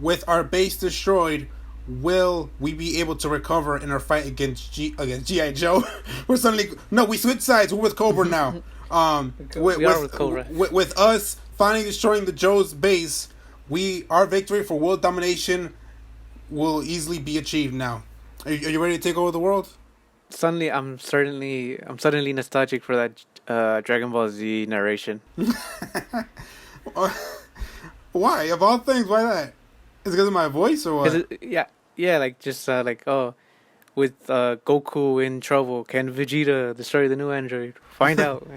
with our base destroyed, will we be able to recover in our fight against GI Joe? We're suddenly no, we switch sides. We're with Cobra now. We are with Cobra. With us finally destroying the Joe's base, our victory for world domination will easily be achieved now. Are you ready to take over the world? Suddenly, I'm suddenly nostalgic for that Dragon Ball Z narration. Why? Of all things, why that? Is it because of my voice or what? Yeah, like just with Goku in trouble, can Vegeta destroy the new android? Find out.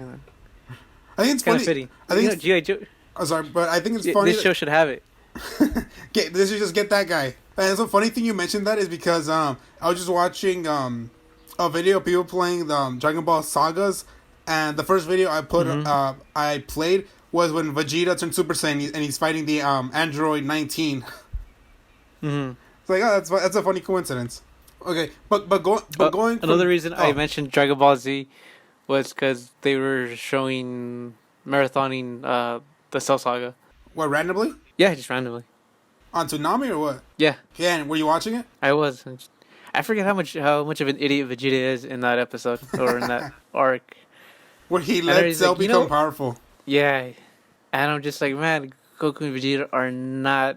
I think it's Kind funny. of fitting. I think G.I. Joe. I'm sorry, but I think it's funny. This show should have it. This should just get that guy. And the funny thing you mentioned that is because I was just watching a video of people playing the Dragon Ball sagas, and the first video I played was when Vegeta turned Super Saiyan and he's fighting the Android 19. Mm-hmm. It's like, oh, that's a funny coincidence. Okay, but going another reason I mentioned Dragon Ball Z was because they were showing marathoning the Cell Saga. What, randomly? Yeah, just randomly. On Toonami or what? Yeah. Yeah, and were you watching it? I was. I forget how much of an idiot Vegeta is in that episode or in that arc. Where he let Cell become powerful. Yeah. And I'm just like, man, Goku and Vegeta are not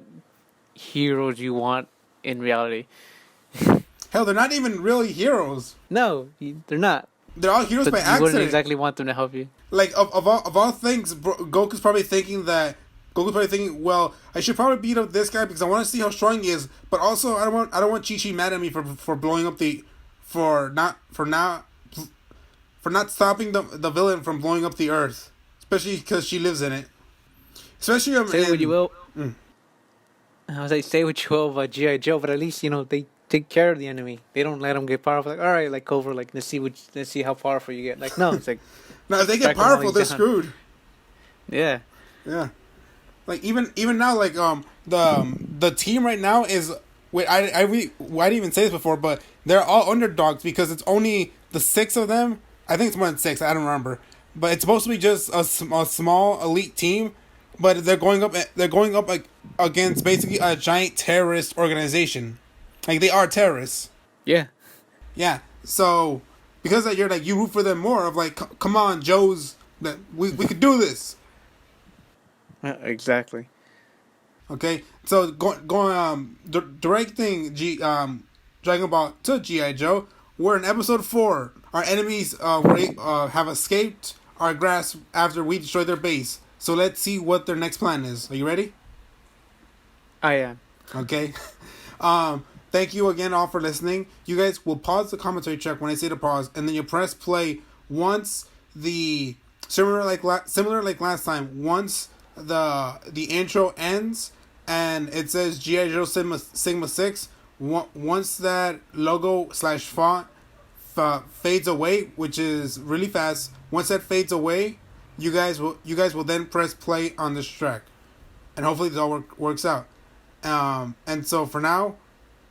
heroes you want in reality. Hell, they're not even really heroes. No, they're not. They're all heroes by accident. You wouldn't exactly want them to help you. Like, of all things, Goku's probably thinking, well, I should probably beat up this guy because I want to see how strong he is. But also, I don't want Chi-Chi mad at me for blowing up for not stopping the villain from blowing up the Earth, especially because she lives in it. Especially say what you will. I was like, say what you will about GI Joe, but at least they take care of the enemy. They don't let them get powerful. Like, all right, like Cobra, like let's see how powerful you get. Like, no, it's like no, if they get powerful, they're screwed. Yeah. Yeah. Like even now, like the team right now is I didn't even say this before, but they're all underdogs because it's only the 6 of them. I think it's more than 6. I don't remember, but it's supposed to be just a small elite team. But they're going up like against basically a giant terrorist organization. Like they are terrorists. Yeah. Yeah. So because that you're like you root for them more of like come on Joe's that we could do this. Exactly. Okay. So directing Dragon Ball to GI Joe. We're in episode 4. Our enemies have escaped our grasp after we destroy their base. So let's see what their next plan is. Are you ready? I am. Okay. Thank you again all for listening. You guys will pause the commentary track when I say to pause, and then you press play once similar like last time. Once the intro ends and it says G.I. Joe Sigma 6. Once that logo / font fades away, which is really fast. Once that fades away, you guys will then press play on this track, and hopefully this all works out. And so for now,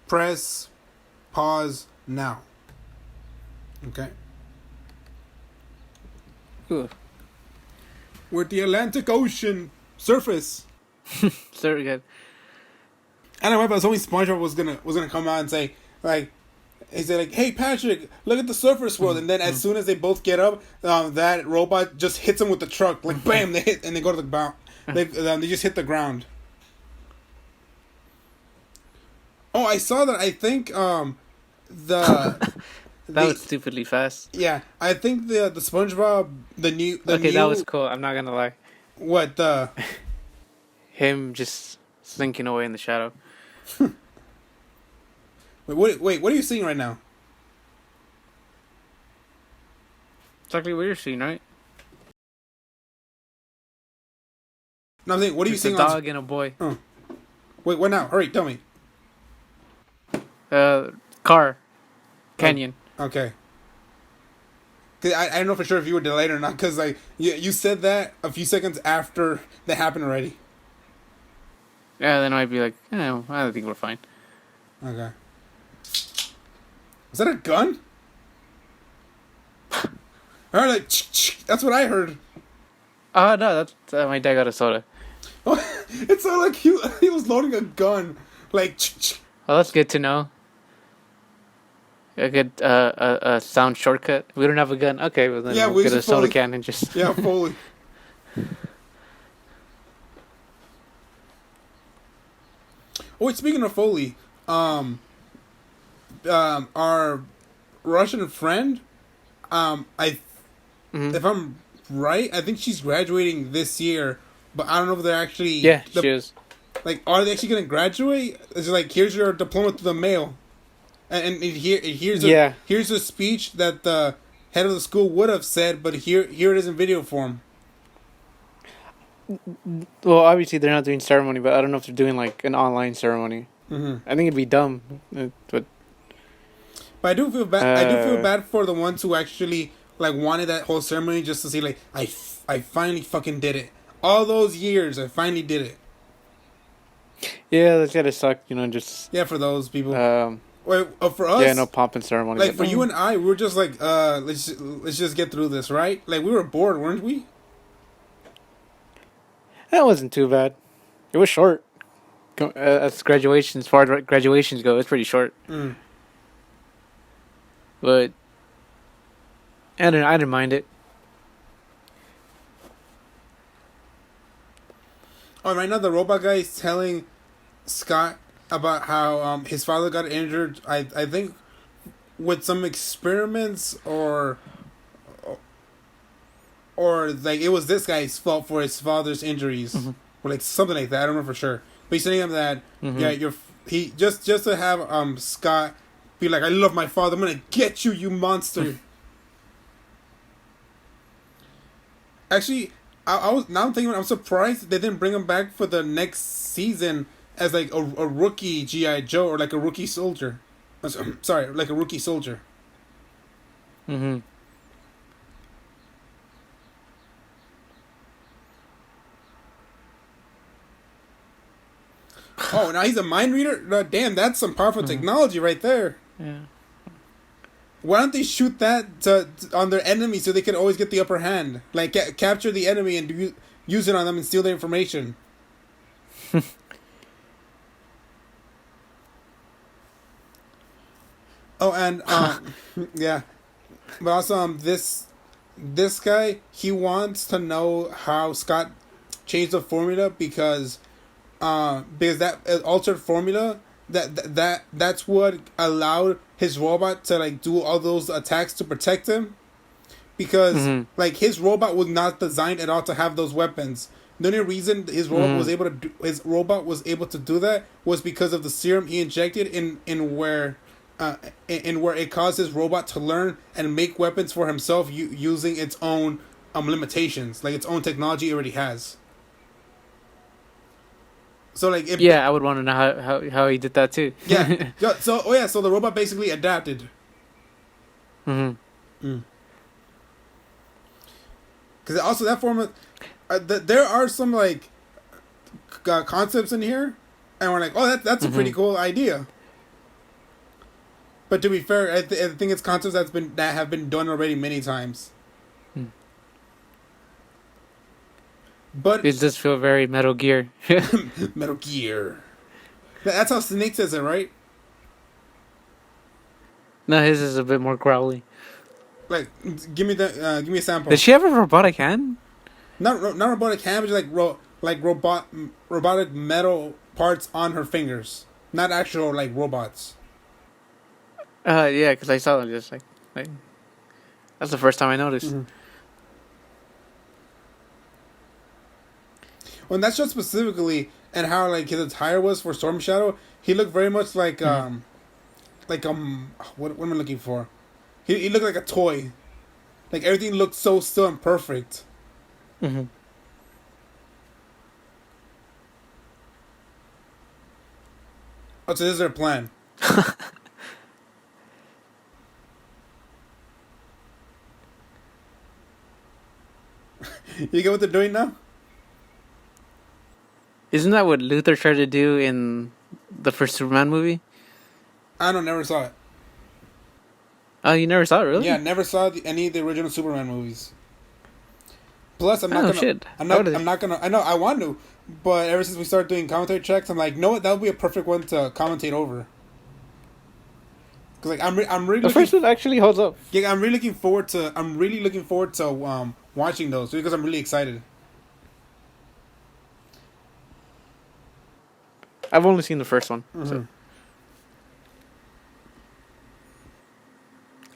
press pause now. Okay. Ooh. We're at the Atlantic Ocean surface. Very good. I don't know, but I was hoping SpongeBob was gonna come out and say like. He said like, "Hey Patrick, look at the surface world," and then as soon as they both get up, that robot just hits them with the truck, like bam, they hit and they go to the ground. They just hit the ground. Oh, I saw that. I think that was stupidly fast. Yeah, I think the SpongeBob that was cool. I'm not gonna lie. What him just slinking away in the shadow. Wait, what are you seeing right now? Exactly what you're seeing, right? No, I'm saying, what are you seeing? A dog and a boy. Oh. Wait, what now? Hurry, tell me. Car. Canyon. Okay. Cause I don't know for sure if you were delayed or not, because like you said that a few seconds after that happened already. Yeah, then I'd be like, I think we're fine. Okay. Was that a gun? I heard like, that's what I heard. Oh, no, that's my dad got a soda. It sounded like he was loading a gun. Like, Well, that's good to know. A good a sound shortcut. We don't have a gun. Okay, well then yeah, we'll we get a should soda Foley. can and just. Yeah, Foley. Oh, wait, speaking of Foley, our Russian friend, if I'm right, I think she's graduating this year, but I don't know if they're actually. Yeah, she is. Like, are they actually going to graduate? It's like, here's your diploma through the mail. And here's a speech that the head of the school would have said, but here it is in video form. Well, obviously they're not doing ceremony, but I don't know if they're doing like an online ceremony. Mm-hmm. I think it'd be dumb, but I do feel bad. I do feel bad for the ones who actually like wanted that whole ceremony just to see like I finally fucking did it. All those years, I finally did it. Yeah, that's gotta suck, just... Yeah, for those people. Wait, for us... Yeah, no pomp and ceremony. Like, for you and I, we were just like, let's just get through this, right? Like, we were bored, weren't we? That wasn't too bad. It was short. As far as graduations go, it's pretty short. Mm. But... I didn't mind it. Oh, right now the robot guy is telling Scott about how his father got injured. I think with some experiments or like it was this guy's fault for his father's injuries, or like something like that. I don't know for sure. But he's telling him that he just to have Scott be like, I love my father. I'm gonna get you, you monster. Actually. I'm thinking. I'm surprised they didn't bring him back for the next season as like a rookie GI Joe or like a rookie soldier. Sorry, like a rookie soldier. Mm-hmm. Oh, now he's a mind reader. Damn, that's some powerful technology right there. Yeah. Why don't they shoot that on their enemy so they can always get the upper hand? Like, capture the enemy and use it on them and steal their information. Oh, and, yeah. But also, this guy, he wants to know how Scott changed the formula because that altered formula... That's what allowed his robot to like do all those attacks to protect him, because like his robot was not designed at all to have those weapons. The only reason his robot was able to do that was because of the serum he injected in where it caused his robot to learn and make weapons for himself using its own limitations, like its own technology it already has. So like I would want to know how he did that too. Yeah. So the robot basically adapted. Because also that form of there are some like concepts in here, and we're like, oh, that's a pretty cool idea. But to be fair, I think it's concepts that have been done already many times. But it does feel very Metal Gear. Metal Gear. That's how Snake says it, right? No, his is a bit more growly. Like, give me a sample. Does she have a robotic hand? Not robotic hand, but just like robotic metal parts on her fingers, not actual like robots. Yeah, because I saw them just like that's the first time I noticed. Well, that's just specifically and how like his attire was for Storm Shadow. He looked very much like what am I looking for? He looked like a toy. Like everything looked so still and perfect. Oh, so this is their plan. You get what they're doing now? Isn't that what Luther tried to do in the first Superman movie? Never saw it. Oh, you never saw it, really? Yeah, never saw any of the original Superman movies. Plus, I'm not gonna. Shit. I'm not gonna. I know I want to, But ever since we started doing commentary checks, I'm like, no, what? That would be a perfect one to commentate over. Cause like I'm really The looking. first one actually holds up. Yeah, I'm really looking forward to. I'm really looking forward to watching those because I'm really excited. I've only seen the first one. Mm-hmm. So.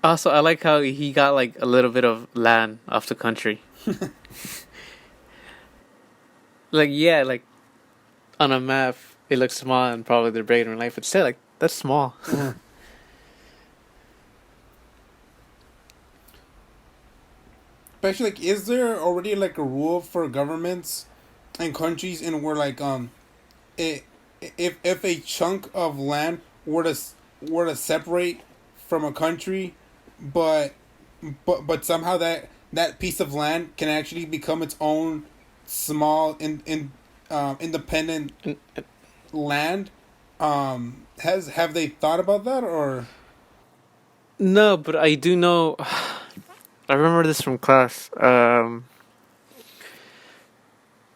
Also, I like how he got like a little bit of land off the country. Like yeah, like on a map it looks small and probably they're bigger in life, but still like that's small. Mm-hmm. Especially like, is there already like a rule for governments and countries in where like it, if a chunk of land were to separate from a country, but but somehow that piece of land can actually become its own small independent land. Has have they thought about that or? No, but I do know. I remember this from class.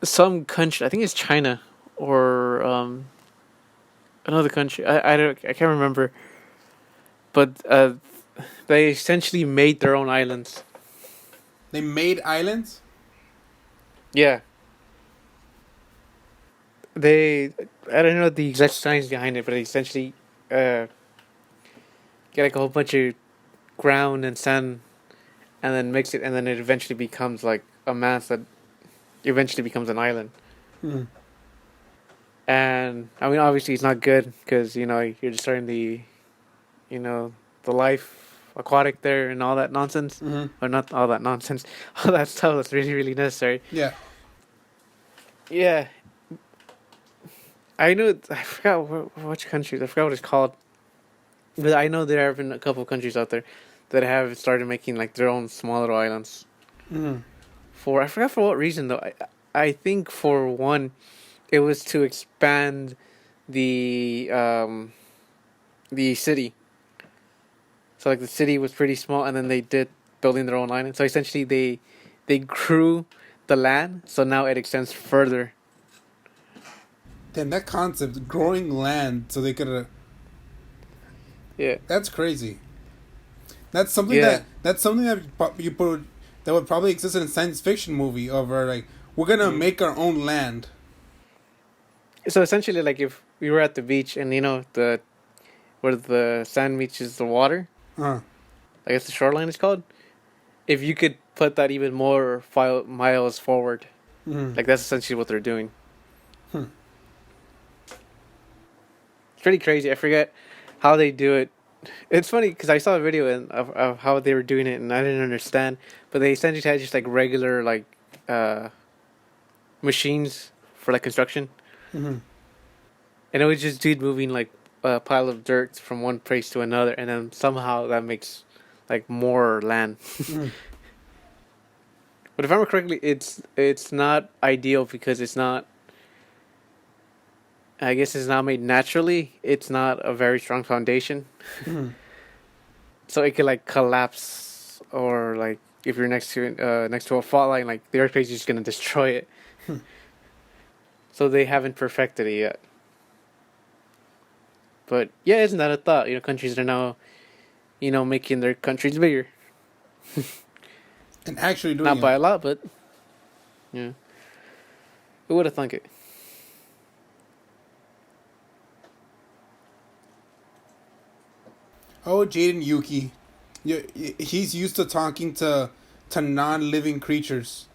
Some country, I think it's China, or another country. I can't remember. But they essentially made their own islands. They made islands. Yeah. They, I don't know the exact science behind it, but they essentially get like a whole bunch of ground and sand, and then mix it, and then it eventually becomes like a mass that eventually becomes an island. Hmm. And I mean, obviously, it's not good because you're destroying the life aquatic there and all that nonsense, Mm-hmm. or not all that nonsense, all that stuff that's really really necessary. Yeah. Yeah, I know. I forgot which countries. I forgot what it's called, but I know there have been a couple of countries out there that have started making like their own small little islands. Mm-hmm. I forgot for what reason though. I think for one, it was to expand the city. So like the city was pretty small, and then they did building their own island. So essentially, they grew the land, so now it extends further. Then that concept, growing land so they could. Yeah. That's crazy. That's something Yeah. that's something that you put that would probably exist in a science fiction movie of like we're gonna make our own land. So essentially, like if we were at the beach and the where the sand meets the water, Huh. I guess the shoreline is called. If you could put that even more miles forward, Mm-hmm. like that's essentially what they're doing. Hmm. It's pretty crazy. I forget how they do it. It's funny because I saw a video of how they were doing it and I didn't understand. But they essentially had just like regular like machines for like construction, Mm-hmm. and it was just dude moving like a pile of dirt from one place to another, and then somehow that makes like more land. Mm-hmm. But if I remember correctly, it's not ideal because it's not. I guess it's not made naturally. It's not a very strong foundation, Mm-hmm. so it could like collapse, or like if you're next to a fault line, like the earthquake's just gonna destroy it. So they haven't perfected it yet. But yeah, isn't that a thought? Countries are now, making their countries bigger. And actually doing Not by it. a lot, but yeah. Who would have thunk it? Oh, Jaden Yuki, yeah, he's used to talking to non-living creatures.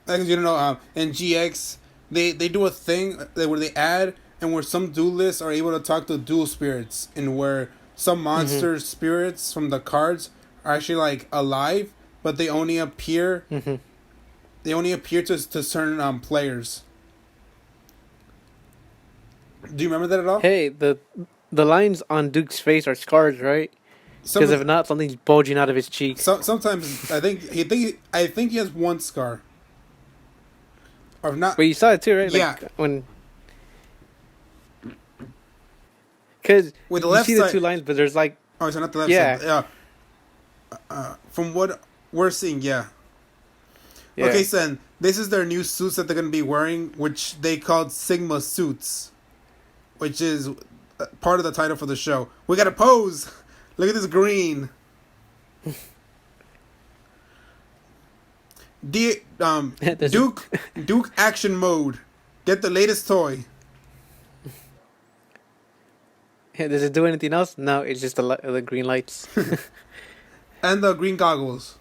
Like in GX, they do a thing where they add and where some duelists are able to talk to dual spirits, and where some monster spirits from the cards are actually like alive, but they only appear. Mm-hmm. They only appear to certain players. Do you remember that at all? Hey, the lines on Duke's face are scars, right? Because if not, something's bulging out of his cheeks. Sometimes I think he has one scar. Or not. But you saw it too, right? Yeah. Like when. Because With the you left see side, the two lines, but there's like. oh, so not the left Yeah. side. Yeah. From what we're seeing, yeah. Okay, Yeah. so then this is their new suits that they're gonna be wearing, which they called Sigma suits, which is part of the title for the show. We got to pose. Look at this green. There's Duke action mode. Get the latest toy. Does it do anything else? No, it's just the green lights. And the green goggles.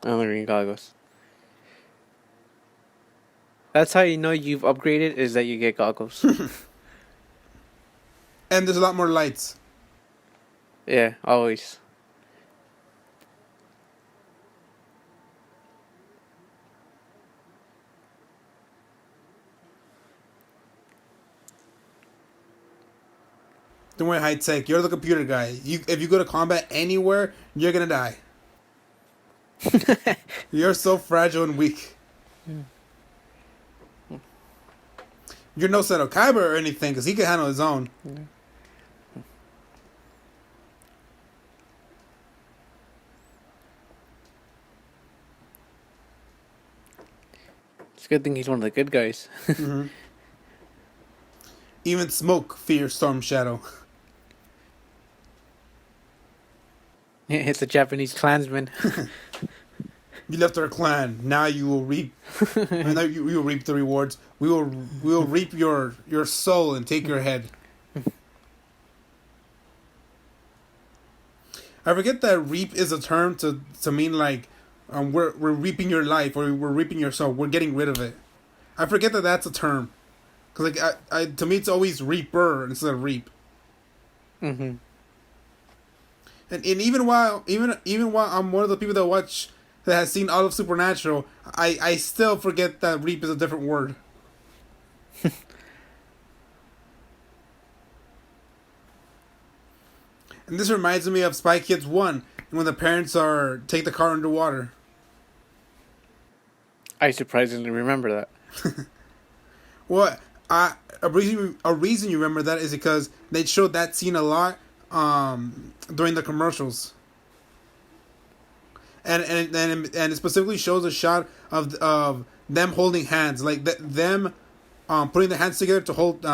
Oh, the green goggles. That's how you know you've upgraded, is that you get goggles. And there's a lot more lights. Yeah, always. Don't worry, high tech. You're the computer guy. If you go to combat anywhere, you're gonna die. You're so fragile and weak. You're no Seto Kaiba or anything, because he can handle his own. It's a good thing he's one of the good guys. Mm-hmm. Even Smoke fears Storm Shadow. It's a Japanese clansman. You left our clan. Now you will reap. Now you will reap the rewards. We will reap your soul and take your head. I forget that reap is a term to mean like we're reaping your life or we're reaping your soul. We're getting rid of it. I forget that that's a term. Cause like I to me it's always reaper instead of reap. Mm-hmm. And even while I'm one of the people that has seen all of Supernatural, I still forget that reap is a different word. And this reminds me of Spy Kids 1, when the parents take the car underwater. I surprisingly remember that. Well, a reason you remember that is because they showed that scene a lot during the commercials. And it specifically shows a shot of them holding hands, like them putting their hands together to hold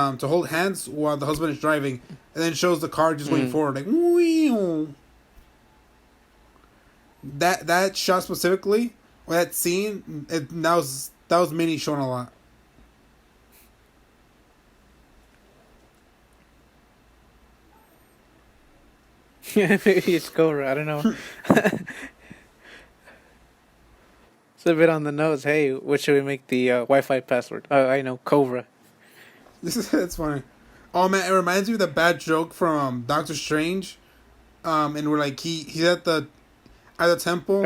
hands while the husband is driving, and then shows the car just going forward, like wee. That shot specifically, or that scene, that was Minnie shown a lot. Maybe it's Cobra. I don't know. It's a bit on the nose. Hey, what should we make the Wi-Fi password? Oh, I know, Cobra. It's funny. Oh man, it reminds me of the bad joke from Doctor Strange. And we're like he's at the temple.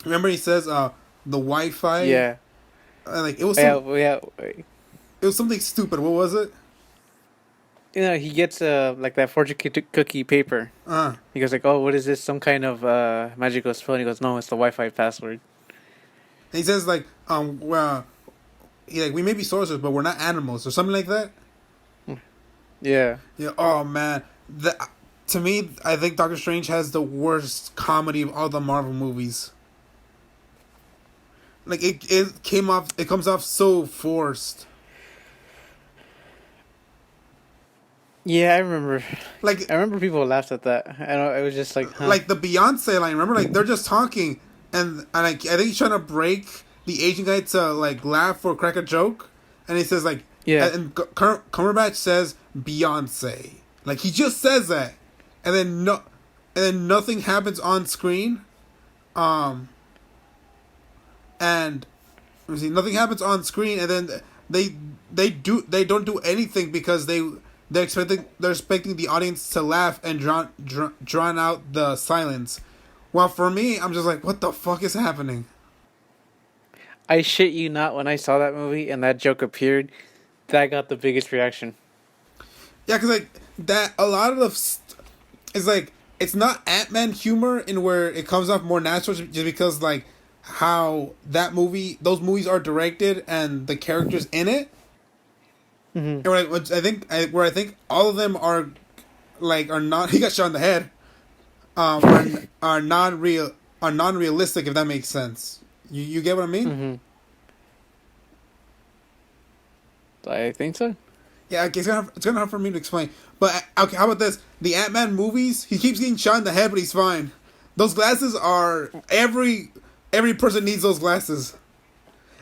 Remember he says the Wi-Fi. Yeah. Like it was Yeah. it was something stupid. What was it? You know, he gets like that fortune cookie paper. He goes like, "Oh, what is this? Some kind of magical spell?" And he goes, "No, it's the Wi-Fi password." And he says like we may be sorcerers, but we're not animals, or something like that. Yeah. Yeah. Oh man, to me, I think Doctor Strange has the worst comedy of all the Marvel movies. Like it comes off so forced. Yeah, I remember. Like I remember people laughed at that. And it was just like, huh. Like the Beyonce line. Remember, like they're just talking, and I think he's trying to break the Asian guy to like laugh or crack a joke, and he says like, Yeah. and Cumberbatch says Beyonce, like he just says that, and then nothing happens on screen, and let me see, nothing happens on screen, and then they don't do anything because they're expecting the audience to laugh and drown out the silence. Well, for me, I'm just like, what the fuck is happening? I shit you not, when I saw that movie and that joke appeared, that got the biggest reaction. Yeah, because like that, a lot of it's like it's not Ant-Man humor in where it comes off more natural, just because like how those movies are directed and the characters in it. Mm-hmm. And which I think all of them are not. He got shot in the head. Are non-realistic, if that makes sense. You get what I mean? Mm-hmm. I think so. Yeah, okay, it's gonna hard for me to explain. But okay, how about this? The Ant-Man movies, he keeps getting shot in the head, but he's fine. Those glasses are every person needs those glasses.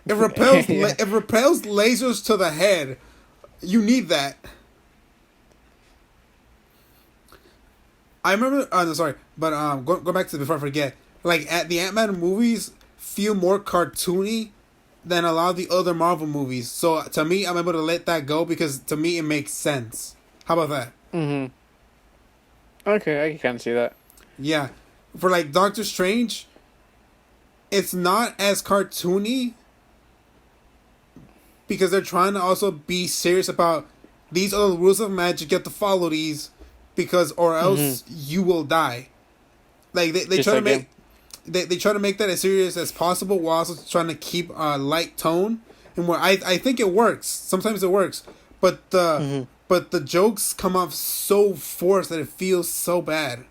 Yeah. It repels lasers to the head. You need that. I remember. No, sorry, but go back to before I forget. Like at the Ant-Man movies feel more cartoony than a lot of the other Marvel movies. So to me, I'm able to let that go because to me it makes sense. How about that? Mm-hmm. Okay, I can kind of see that. Yeah, for like Doctor Strange, it's not as cartoony because they're trying to also be serious about these are the rules of magic. You have to follow these because or else you will die. Like they Just try to like make they try to make that as serious as possible while also trying to keep a light tone. And where I think it works. Sometimes it works, but the jokes come off so forced that it feels so bad.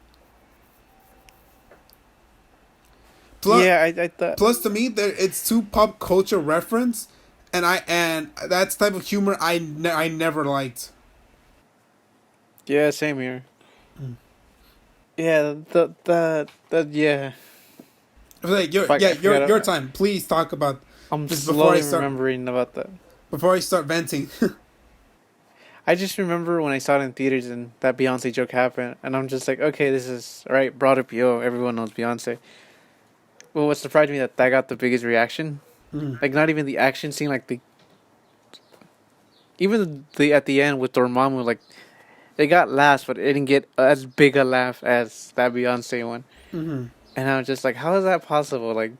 Plus, yeah, I thought. plus to me, it's too pop culture reference, and that's type of humor I never liked. Yeah, same here. Yeah, the yeah. I was like, Fuck, I forgot. your time. Please talk about I'm just before I slowly start remembering about that. venting. I just remember when I saw it in theaters and that Beyonce joke happened, and I'm just like, okay, this is right. Brought up, yo, everyone knows Beyonce. Well, what surprised me that got the biggest reaction. Mm. Like, not even the action scene, like even the at the end with Dormammu, like it got laughs, but it didn't get as big a laugh as that Beyonce one. Mm-hmm. And I was just like, how is that possible? Like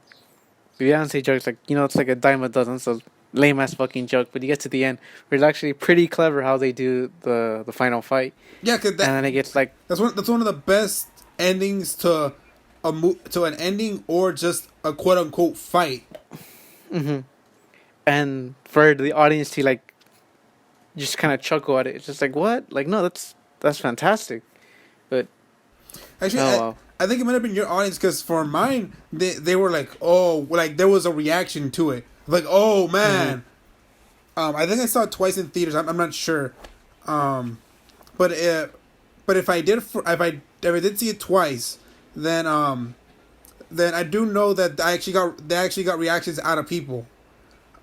Beyonce jokes, like it's like a dime a dozen, so lame ass fucking joke. But you get to the end, where it's actually pretty clever how they do the final fight, Yeah, cause and then it gets like, that's one of the best endings to to an ending or just a quote unquote fight. and for the audience to like just kind of chuckle at it. It's just like, what? Like, no, that's fantastic. But Actually, oh well. I think it might have been your audience because for mine, they were like, oh, like there was a reaction to it. Like, oh man. I think I saw it twice in theaters. I'm not sure. But if I did see it twice, then I do know that they actually got reactions out of people.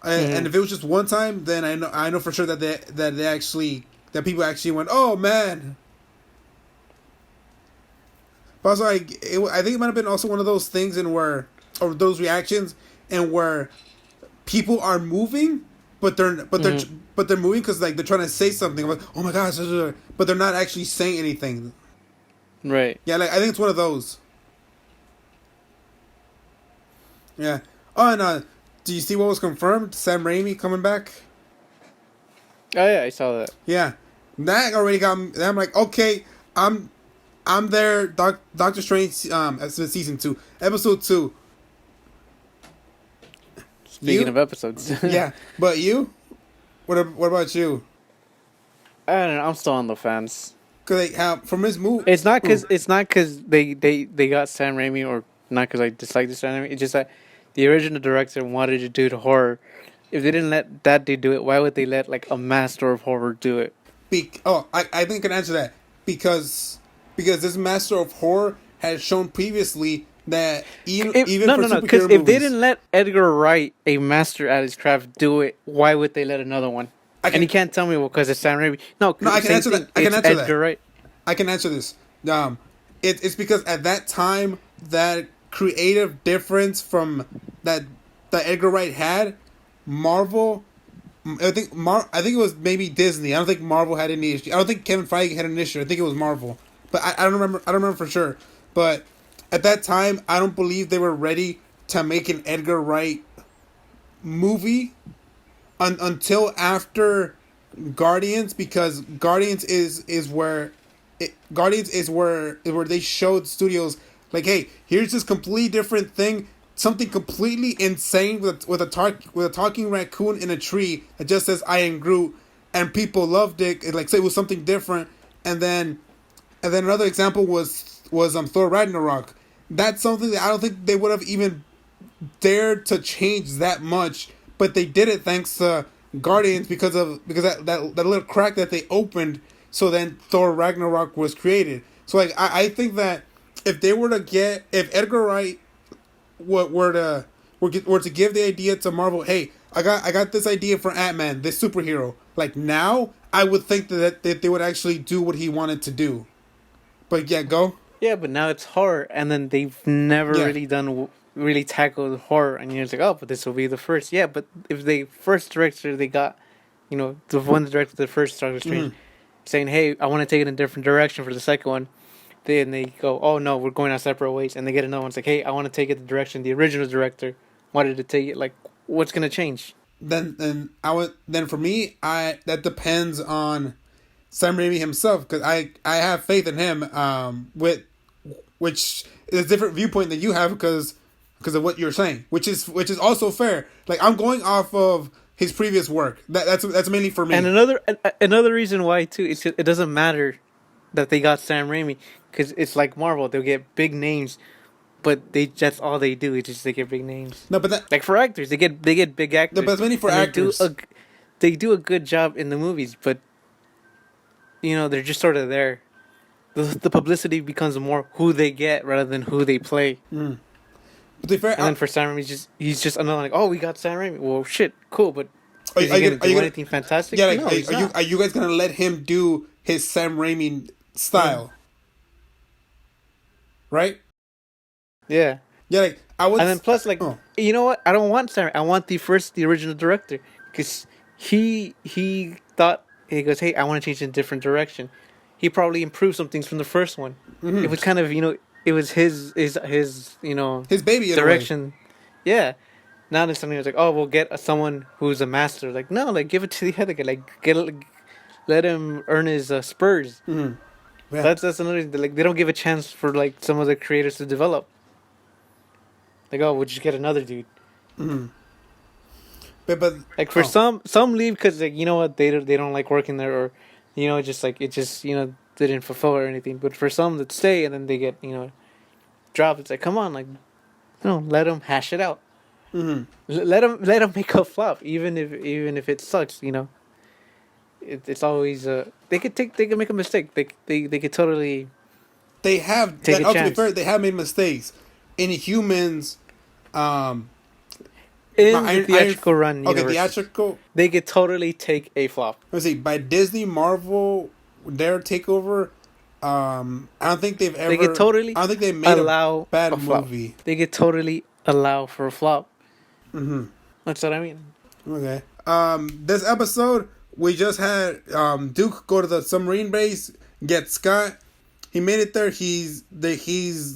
And if it was just one time, then I know for sure that people actually went, oh man. But also, I think it might have been also one of those things or those reactions, and where people are moving, but they're moving because like they're trying to say something. Like, oh my gosh, but they're not actually saying anything. Right. Yeah, like I think it's one of those. Yeah. Oh, and do you see what was confirmed? Sam Raimi coming back. Oh yeah, I saw that. Yeah, that already got me. I'm like, okay, I'm there. Doctor Strange, season 2, episode 2. Speaking of episodes. Yeah, but you, what about you? I don't know. I'm still on the fence. Cause like from his movie, It's not because they got Sam Raimi, or not because I dislike the Sam Raimi. It's just that the original director wanted to do the horror. If they didn't let that dude do it, why would they let like a master of horror do it? I think I can answer that because this master of horror has shown previously that even No. Because if they didn't let Edgar Wright, a master at his craft, do it, why would they let another one? And you can't tell me because it's Sam Raimi. No, I can answer that. I can answer Edgar that. Wright. I can answer this. It's because at that time that creative difference from that Edgar Wright had, Marvel. I think it was maybe Disney. I don't think Marvel had any issue. I don't think Kevin Feige had an issue. I think it was Marvel, but I don't remember. I don't remember for sure. But at that time, I don't believe they were ready to make an Edgar Wright movie until after Guardians, because Guardians is where they showed studios like, hey, here's this completely different thing, something completely insane with a talking raccoon in a tree that just says I am Groot, and people loved it. Like, say it was something different, and then another example was Thor Ragnarok. That's something that I don't think they would have even dared to change that much, but they did it thanks to Guardians because that little crack that they opened. So then Thor Ragnarok was created. So like I think that if Edgar Wright were to give the idea to Marvel, hey, I got this idea for Ant-Man, this superhero. Like now, I would think that they would actually do what he wanted to do. But yeah, go. Yeah, but now it's horror, and then they've never Yeah. really tackled horror, and you're just like, oh, but this will be the first. Yeah, but if the first director they got, the one that directed the first Doctor Strange, saying, hey, I want to take it in a different direction for the second one, then they go, oh no, we're going our separate ways, and they get another one. It's like, hey, I want to take it the direction the original director wanted to take it. Like, what's gonna change? Then for me, that depends on Sam Raimi himself, because I have faith in him. Which is a different viewpoint than you have because of what you're saying, which is also fair. Like I'm going off of his previous work. That's mainly for me. And another reason why too is it doesn't matter that they got Sam Raimi, because it's like Marvel, they'll get big names, but that's all they do. It's just they get big names. No, but like for actors, they get big actors. No, but it's mainly for actors. They do a good job in the movies, but they're just sort of there. The publicity becomes more who they get rather than who they play. But to be fair, and then for Sam Raimi, he's just another like, oh, we got Sam Raimi. Well, shit, cool, but are you gonna do anything fantastic? Yeah, no, are you guys gonna let him do his Sam Raimi style? Right? Yeah. Yeah, like I would. And then plus, like, you know what? I don't want Sam. I want the original director, because he thought, he goes, hey, I want to change in a different direction. He probably improved some things from the first one. It was kind of it was his his baby direction. Yeah. Now there's something that's like, oh, we'll get someone who's a master. Like, no, like give it to the other guy. Like let him earn his spurs. Yeah. That's another thing. Like they don't give a chance for like some of the creators to develop. Like, oh, we'll just get another dude. But like for some leave because like what, they don't like working there, or just like it just didn't fulfill or anything. But for some that stay and then they get dropped, it's like, come on, like let them hash it out. Let them make a flop, even if it sucks. It's always they could make a mistake. They could totally. They have take a chance. To be fair, they have made mistakes. Inhumans, in the theatrical run. Okay, theatrical. They could totally take a flop. Let's see, by Disney, Marvel, their takeover. I don't think they've ever. They could totally. I don't think they made a bad flop. movie. They could totally allow for a flop. That's what I mean. Okay. This episode we just had Duke go to the submarine base, get Scott. He made it there. He's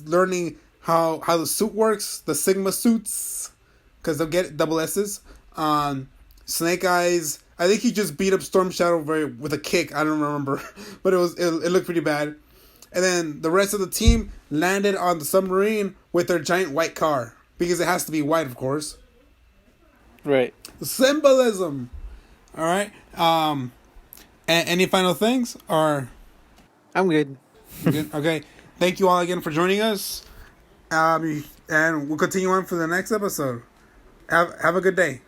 learning how the suit works, the Sigma suits, because they'll get double S's. Snake Eyes. I think he just beat up Storm Shadow with a kick. I don't remember, but it looked pretty bad. And then the rest of the team landed on the submarine with their giant white car, because it has to be white, of course. Right. Symbolism. All right. Any final things? Or I'm good. Good. Okay. Thank you all again for joining us. And we'll continue on for the next episode. Have a good day.